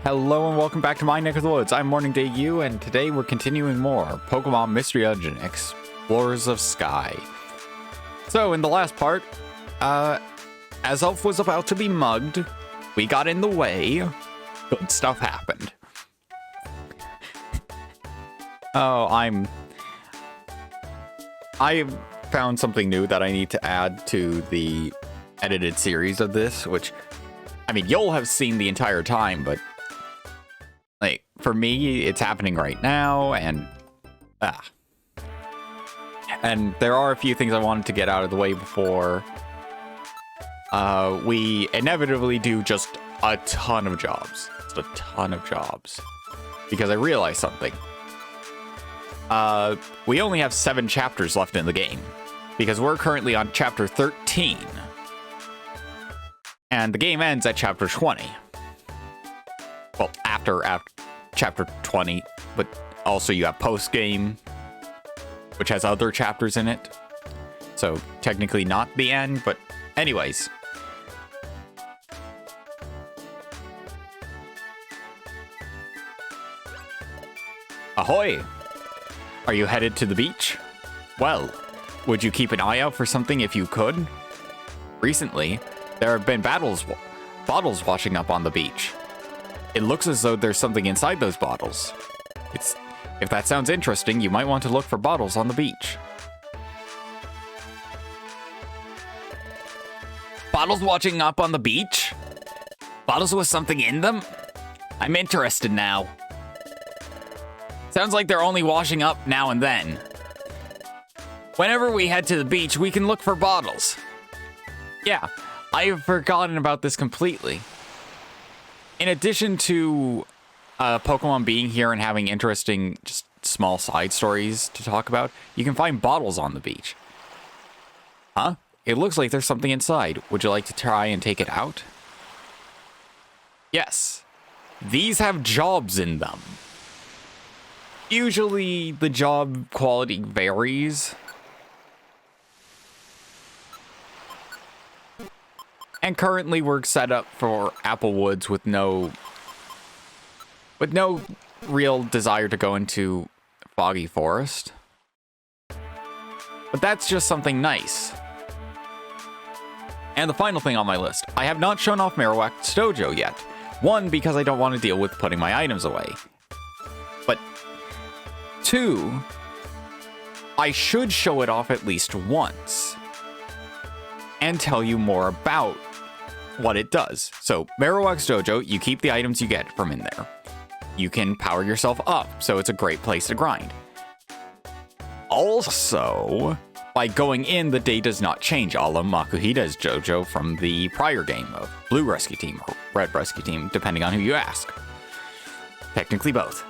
Hello and welcome back to my neck of the woods. I'm Morning Day You, and today we're continuing more Pokemon Mystery Dungeon Explorers of Sky. So in the last part, as Elf was about to be mugged, we got in the way. Good stuff happened. Oh, I found something new that I need to add to the edited series of this, which, I mean, you'll have seen the entire time, but like, for me, it's happening right now, and there are a few things I wanted to get out of the way before we inevitably do just a ton of jobs. Just a ton of jobs. Because I realized something. We only have 7 chapters left in the game, because we're currently on chapter 13. And the game ends at chapter 20. Well, after chapter 20, but also you have post-game, which has other chapters in it. So technically not the end, but anyways. Ahoy! Are you headed to the beach? Well, would you keep an eye out for something if you could? Recently, there have been bottles washing up on the beach. It looks as though there's something inside those bottles. If that sounds interesting, you might want to look for bottles on the beach. Bottles washing up on the beach? Bottles with something in them? I'm interested now. Sounds like they're only washing up now and then. Whenever we head to the beach, we can look for bottles. Yeah, I've forgotten about this completely. In addition to Pokemon being here and having interesting, just small side stories to talk about, you can find bottles on the beach. Huh? It looks like there's something inside. Would you like to try and take it out? Yes. These have jobs in them. Usually the job quality varies. And currently we're set up for Applewoods with no real desire to go into Foggy Forest. But that's just something nice. And the final thing on my list, I have not shown off Marowaks Dojo yet. 1, because I don't want to deal with putting my items away. But 2, I should show it off at least once and tell you more about what it does. So, Marowaks Dojo, you keep the items you get from in there. You can power yourself up, so it's a great place to grind. Also, by going in, the day does not change, a la Makuhida's Dojo from the prior game of Blue Rescue Team or Red Rescue Team, depending on who you ask. Technically both.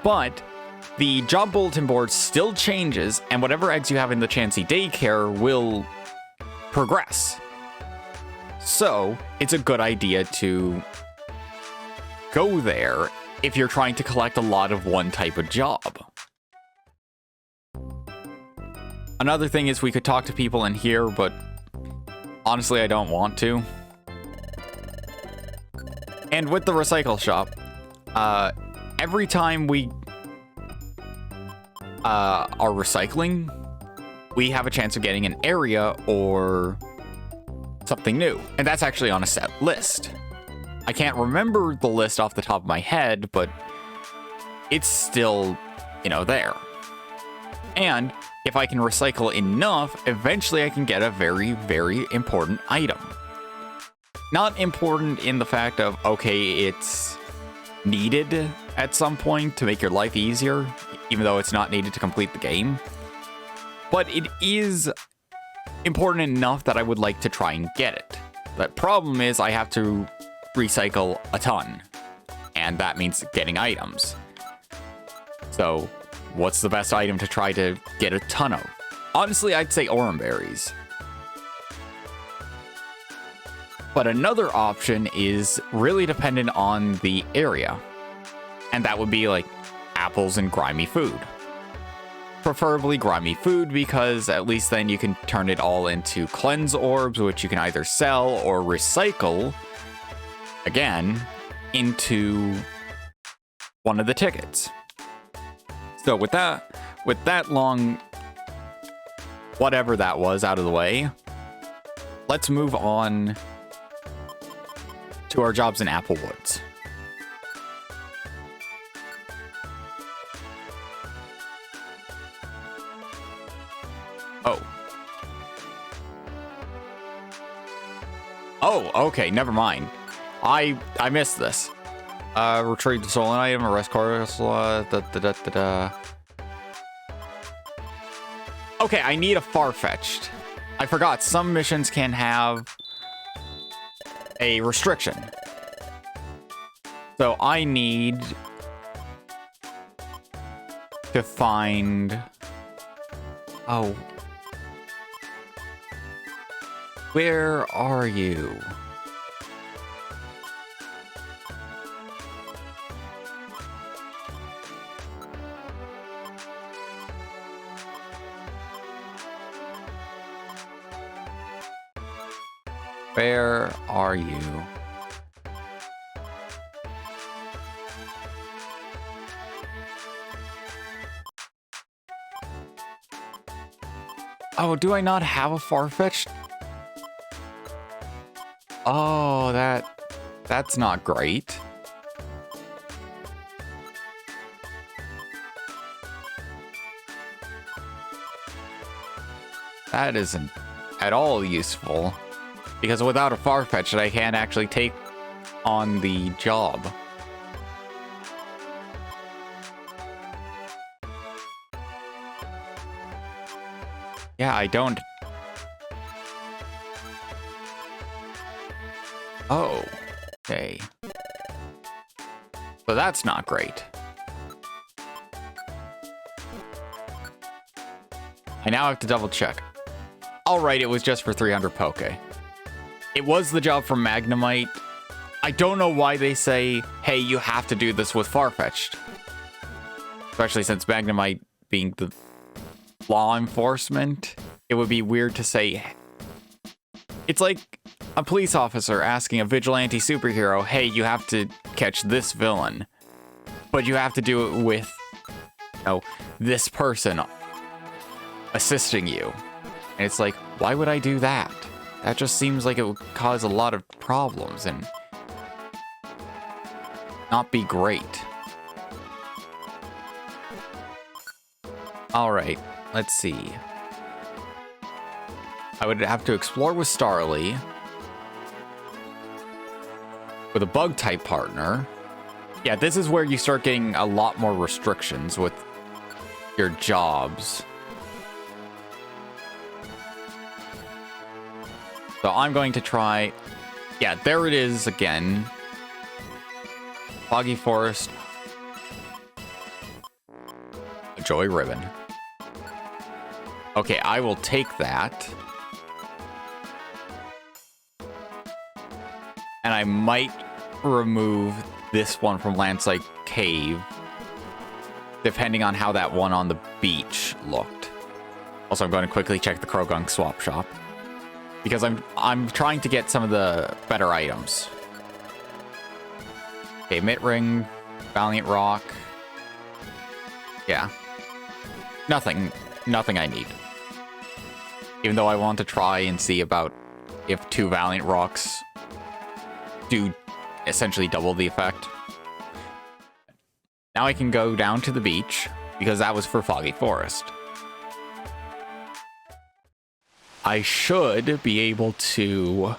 But the job bulletin board still changes, and whatever eggs you have in the Chansey daycare will progress. So, it's a good idea to go there if you're trying to collect a lot of one type of job. Another thing is we could talk to people in here, but honestly, I don't want to. And with the recycle shop, every time we are recycling, we have a chance of getting an area or something new. And that's actually on a set list. I can't remember the list off the top of my head, but it's still, there. And if I can recycle enough, eventually I can get a very, very important item. Not important in the fact of, okay, it's needed at some point to make your life easier, even though it's not needed to complete the game. But it is important enough that I would like to try and get it. The problem is I have to recycle a ton, and that means getting items. So, what's the best item to try to get a ton of? Honestly, I'd say Oran berries. But another option is really dependent on the area. And that would be like apples and grimy food. preferably grimy food, because at least then you can turn it all into cleanse orbs, which you can either sell or recycle, again, into one of the tickets. So with that long, whatever that was, out of the way, let's move on to our jobs in Applewoods. Oh, okay, never mind. I missed this. Retrieve the stolen item, arrest course, Okay, I need a far-fetched. I forgot, some missions can have a restriction. So I need to find... Oh. Where are you? Where are you? Oh, do I not have a far-fetched? Oh, that's not great. That isn't at all useful, because without a far-fetched, I can't actually take on the job. Yeah, I don't... Oh, okay. So that's not great. I now have to double check. Alright, it was just for 300 poke. It was the job from Magnemite. I don't know why they say, hey, you have to do this with Farfetch'd. Especially since Magnemite being the law enforcement, it would be weird to say... It's like a police officer asking a vigilante superhero, hey, you have to catch this villain. But you have to do it with, you know, this person assisting you. And it's like, why would I do that? That just seems like it would cause a lot of problems and not be great. Alright, let's see. I would have to explore with Starly, with a bug-type partner. Yeah, this is where you start getting a lot more restrictions with your jobs. So I'm going to try... Yeah, there it is again. Foggy Forest. A Joy Ribbon. Okay, I will take that. And I might remove this one from Landslide Cave, depending on how that one on the beach looked. Also, I'm going to quickly check the Krogunk swap shop, because I'm trying to get some of the better items. Okay, Mitt Ring, Valiant Rock. Yeah. Nothing I need. Even though I want to try and see about if 2 Valiant Rocks do essentially double the effect. Now I can go down to the beach, because that was for Foggy Forest. I should be able to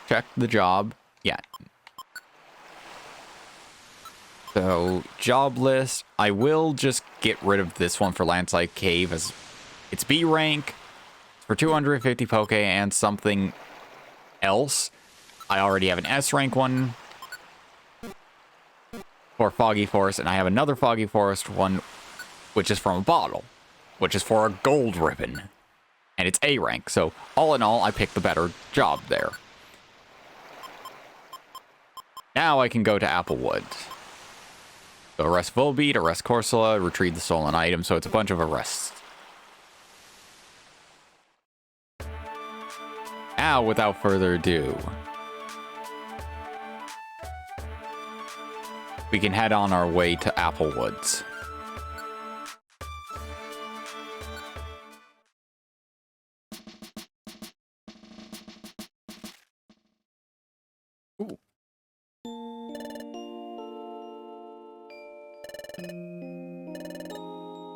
check the job. Yeah. So, job list. I will just get rid of this one for Landslide Cave, as it's B rank. For 250 poke and something else. I already have an S rank one for Foggy Forest, and I have another Foggy Forest one, which is from a bottle, which is for a gold ribbon. And it's A rank, so all in all, I picked the better job there. Now I can go to Applewood. So arrest Volbeat, arrest Corsola, retrieve the stolen item. So it's a bunch of arrests. Now, without further ado, we can head on our way to Applewoods. Ooh.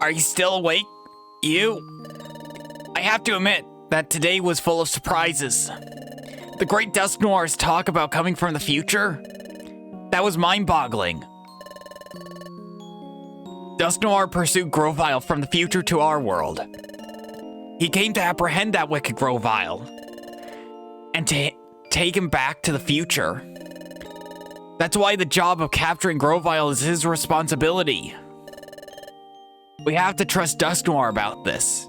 Are you still awake? You? I have to admit that today was full of surprises. The Great Dusk Noir's talk about coming from the future? That was mind-boggling. Dusk Noir pursued Grovyle from the future to our world. He came to apprehend that wicked Grovyle and to take him back to the future. That's why the job of capturing Grovyle is his responsibility. We have to trust Dusk Noir about this.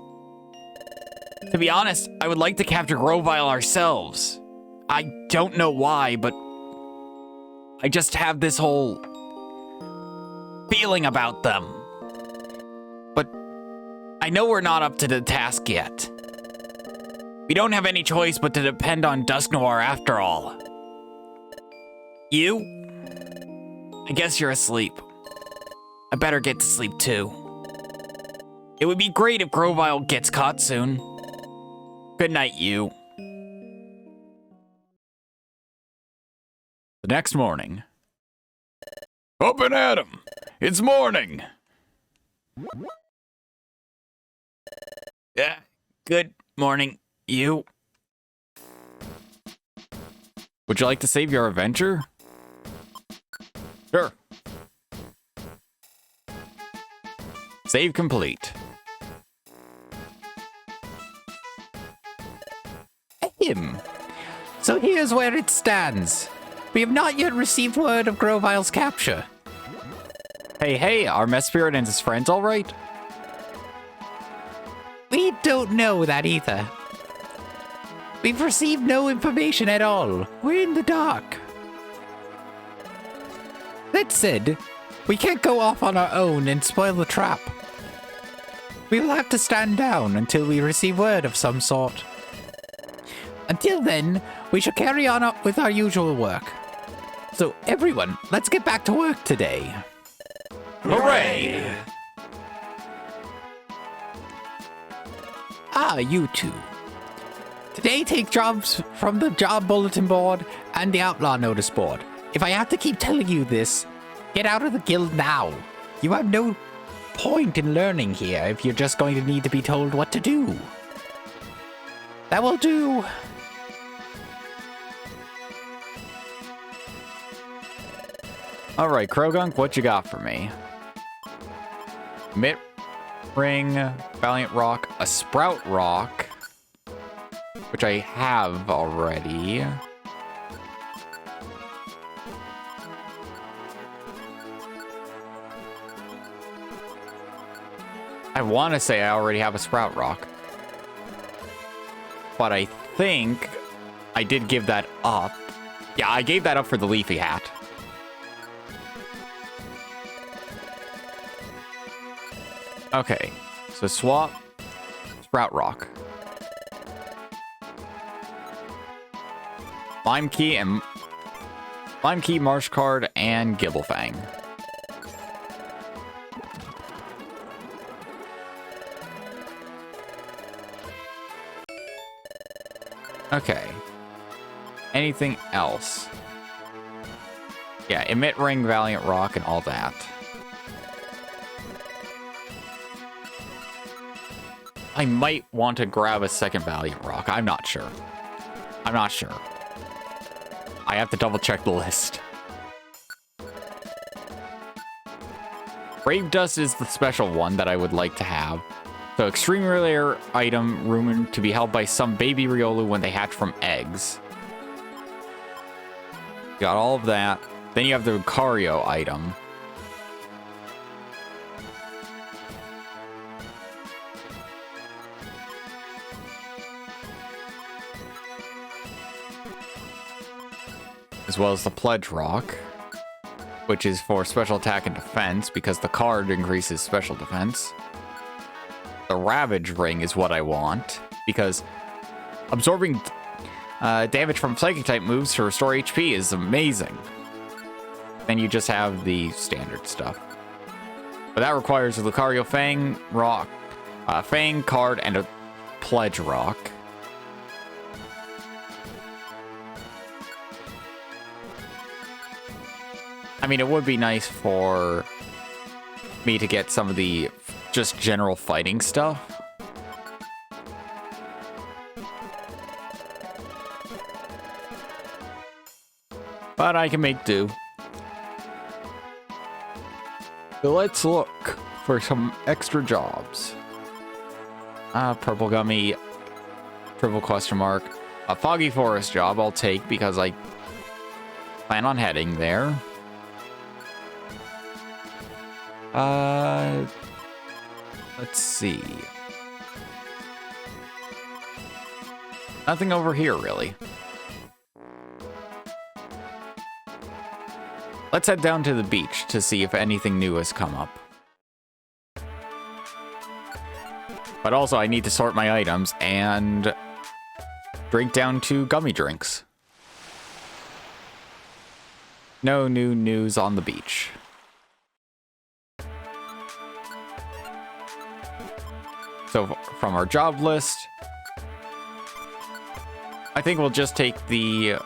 To be honest, I would like to capture Grovyle ourselves. I don't know why, but I just have this whole feeling about them. But I know we're not up to the task yet. We don't have any choice but to depend on Dusk Noir after all. You? I guess you're asleep. I better get to sleep too. It would be great if Grovyle gets caught soon. Good night, you. The next morning. Up and at 'em! It's morning! Yeah, good morning, you. Would you like to save your adventure? Sure. Save complete. So here's where it stands. We have not yet received word of Grovyle's capture. Hey, are Mess Spirit and his friends all right? We don't know that either. We've received no information at all. We're in the dark. That said, we can't go off on our own and spoil the trap. We will have to stand down until we receive word of some sort. Until then, we shall carry on up with our usual work. So everyone, let's get back to work today. Hooray! You two. Today take jobs from the job bulletin board and the outlaw notice board. If I have to keep telling you this, get out of the guild now. You have no point in learning here if you're just going to need to be told what to do. That will do. Alright, Krogunk, what you got for me? Mitt Ring, Valiant Rock, a Sprout Rock, which I have already. I want to say I already have a Sprout Rock. But I think I did give that up. Yeah, I gave that up for the Leafy Hat. Okay, so swap Sprout Rock. Lime Key, Marsh Card, and Gibblefang. Okay. Anything else? Yeah, Emit Ring, Valiant Rock, and all that. I might want to grab a second Valiant Rock. I'm not sure. I have to double check the list. Brave Dust is the special one that I would like to have. So extreme rare item rumored to be held by some baby Riolu when they hatch from eggs. Got all of that. Then you have the Lucario item. As well as the Pledge Rock. which is for special attack and defense because the card increases special defense. The Ravage Ring is what I want because absorbing damage from Psychic type moves to restore HP is amazing. Then you just have the standard stuff. But that requires a Lucario Fang Rock, Fang card, and a Pledge Rock. I mean, it would be nice for me to get some of the just general fighting stuff. But I can make do. So let's look for some extra jobs. Purple Gummy, triple question mark. A Foggy Forest job I'll take because I plan on heading there. Let's see. Nothing over here, really. Let's head down to the beach to see if anything new has come up. But also, I need to sort my items and drink down 2 gummy drinks. No new news on the beach. So from our job list, I think we'll just take the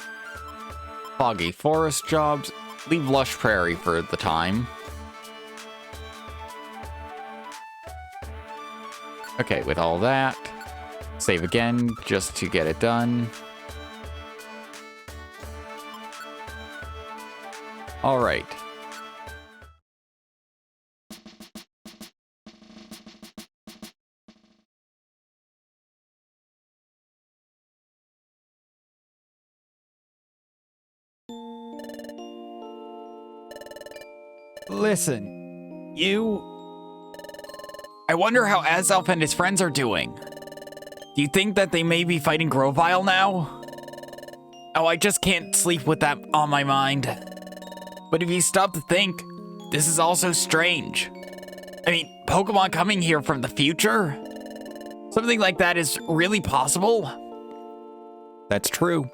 Foggy Forest jobs, leave Lush Prairie for the time. Okay, with all that, save again just to get it done. All right. Listen, I wonder how Azelf and his friends are doing. Do you think that they may be fighting Grovyle now? Oh, I just can't sleep with that on my mind. But if you stop to think, this is also strange. I mean, Pokemon coming here from the future? Something like that is really possible? That's true.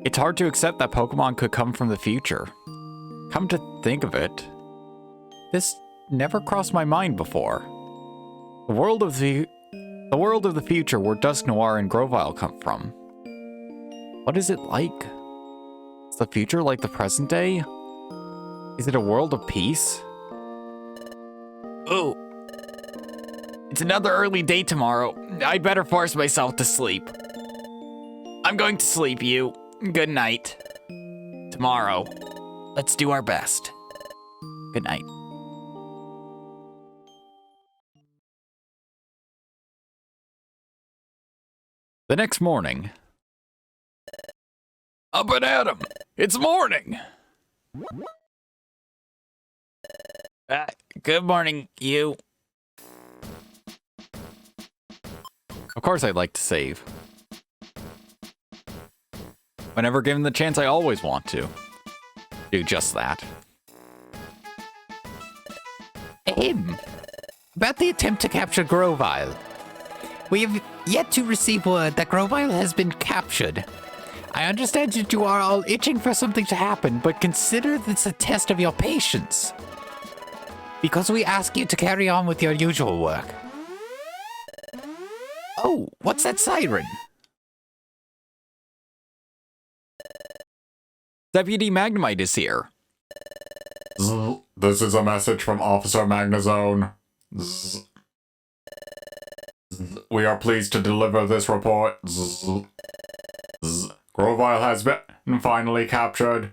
It's hard to accept that Pokemon could come from the future. Come to think of it, this never crossed my mind before. The world of the future where Dusknoir and Grovyle come from. What is it like? Is the future like the present day? Is it a world of peace? Ooh. It's another early day tomorrow. I'd better force myself to sleep. I'm going to sleep, you. Good night. Tomorrow, let's do our best. Good night. The next morning. Up and at 'em! It's morning! Good morning, you. Of course I'd like to save. Whenever given the chance, I always want to do just that. About the attempt to capture Grovyle. We have yet to receive word that Grovyle has been captured. I understand that you are all itching for something to happen, but consider this a test of your patience. Because we ask you to carry on with your usual work. Oh, what's that siren? Deputy Magnemite is here. This is a message from Officer Magnezone. We are pleased to deliver this report. Grovyle has been finally captured.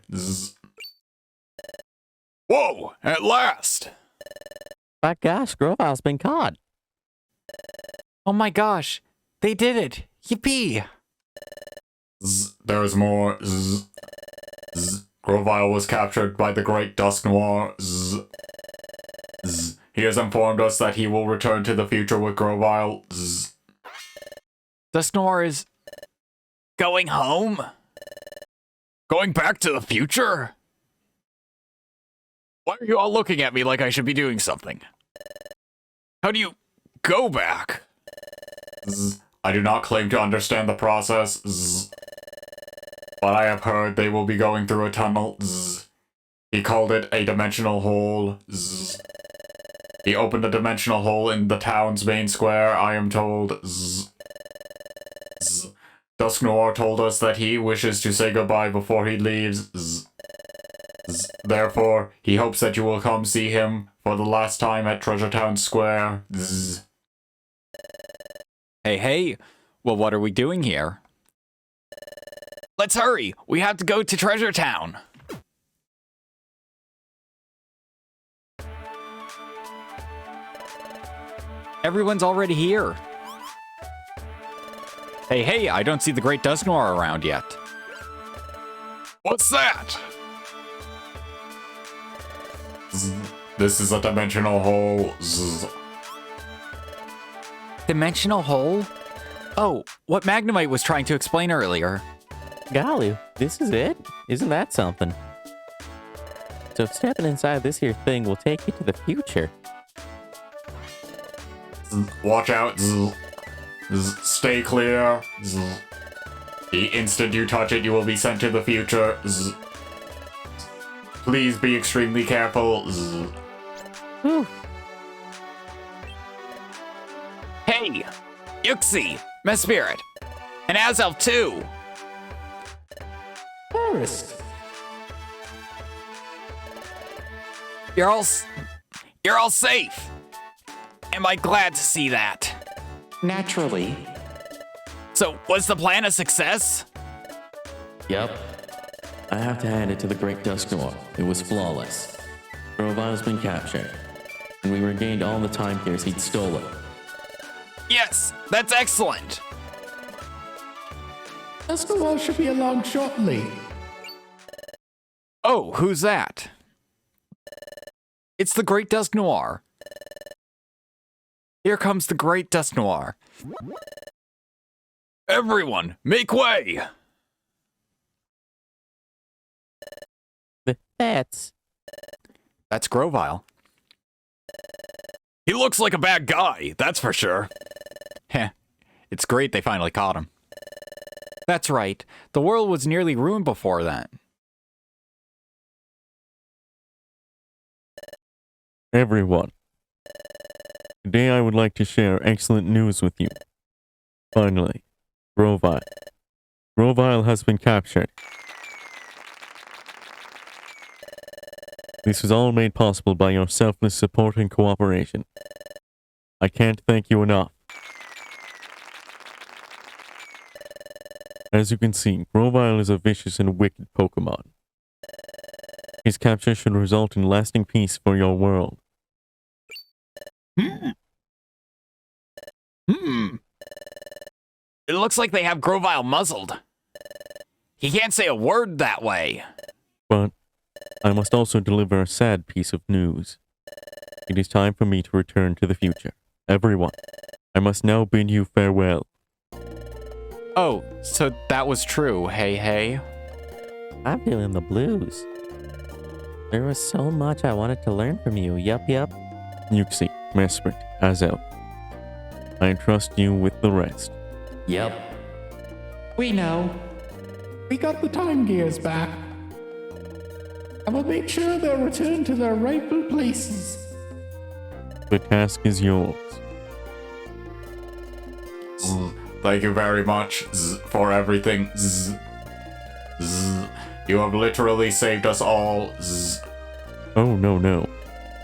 Whoa, at last! By gosh, Grovyle's been caught. Oh my gosh, they did it! Yippee! There is more. Grovyle was captured by the Great Dusknoir. He has informed us that he will return to the future with Grovyle. Dusknoir is going home? Going back to the future? Why are you all looking at me like I should be doing something? How do you go back? I do not claim to understand the process, but I have heard they will be going through a tunnel. He called it a dimensional hole. He opened a dimensional hole in the town's main square, I am told. Dusk Noir told us that he wishes to say goodbye before he leaves. Therefore, he hopes that you will come see him for the last time at Treasure Town Square. Hey. Well, what are we doing here? Let's hurry. We have to go to Treasure Town. Everyone's already here. Hey, I don't see the Great Dusk Noir around yet. What's that? This is a dimensional hole. Dimensional hole? Oh, what Magnemite was trying to explain earlier. Golly, this is it? Isn't that something? So stepping inside this here thing will take you to the future. Watch out. Stay clear. The instant you touch it, you will be sent to the future. Please be extremely careful. Whew. Hey, Yuxi, Mespirit, and Azelf too. Forest. You're all safe. Am I glad to see that? Naturally. So, was the plan a success? Yep. I have to hand it to the Great Dusk Noir. It was flawless. Grovyle's been captured, and we regained all the time gears he'd stolen. Yes, that's excellent. Dusk Noir should be along shortly. Oh, who's that? It's the Great Dusk Noir. Here comes the Great Dusk Noir. Everyone, make way! That's Grovyle. He looks like a bad guy, that's for sure. Heh, it's great they finally caught him. That's right, the world was nearly ruined before then. Everyone, today I would like to share excellent news with you. Finally, Grovyle. Grovyle has been captured. This was all made possible by your selfless support and cooperation. I can't thank you enough. As you can see, Grovyle is a vicious and wicked Pokemon. His capture should result in lasting peace for your world. It looks like they have Grovyle muzzled. He can't say a word that way. But I must also deliver a sad piece of news. It is time for me to return to the future. Everyone, I must now bid you farewell. Oh, so that was true, hey. I'm feeling the blues. There was so much I wanted to learn from you. Yup. Yuxi, Mesprit, Azel. I entrust you with the rest. Yep. We know. We got the time gears back. I will make sure they're returned to their rightful places. The task is yours. Thank you very much for everything. You have literally saved us all. Oh, no.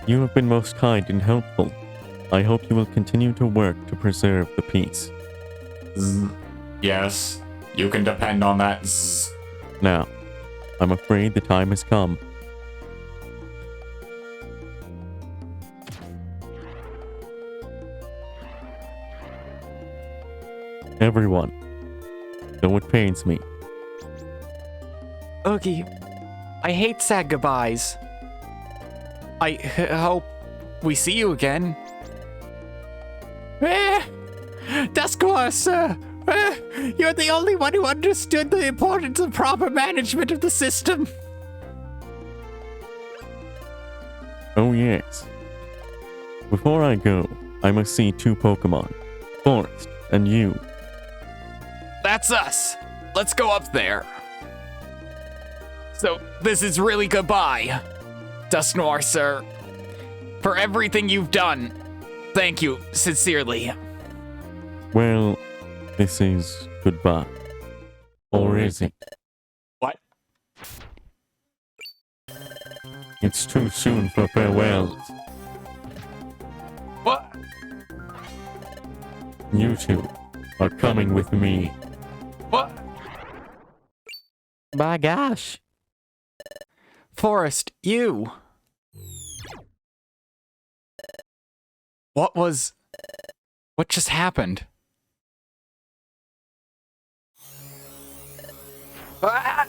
You have been most kind and helpful. I hope you will continue to work to preserve the peace. Yes, you can depend on that. Now, I'm afraid the time has come. Everyone, though it pains me, Oogie, I hate sad goodbyes. I hope we see you again. Dusknoir, sir! You're the only one who understood the importance of proper management of the system. Oh, yes. Before I go, I must see 2 Pokemon. Forest and you. That's us. Let's go up there. So, this is really goodbye, Dusknoir, sir. For everything you've done. Thank you, sincerely. Well, this is goodbye. Or is it? What? It's too soon for farewells. What? You 2 are coming with me. What? My gosh. Forest, you. What just happened? Ah!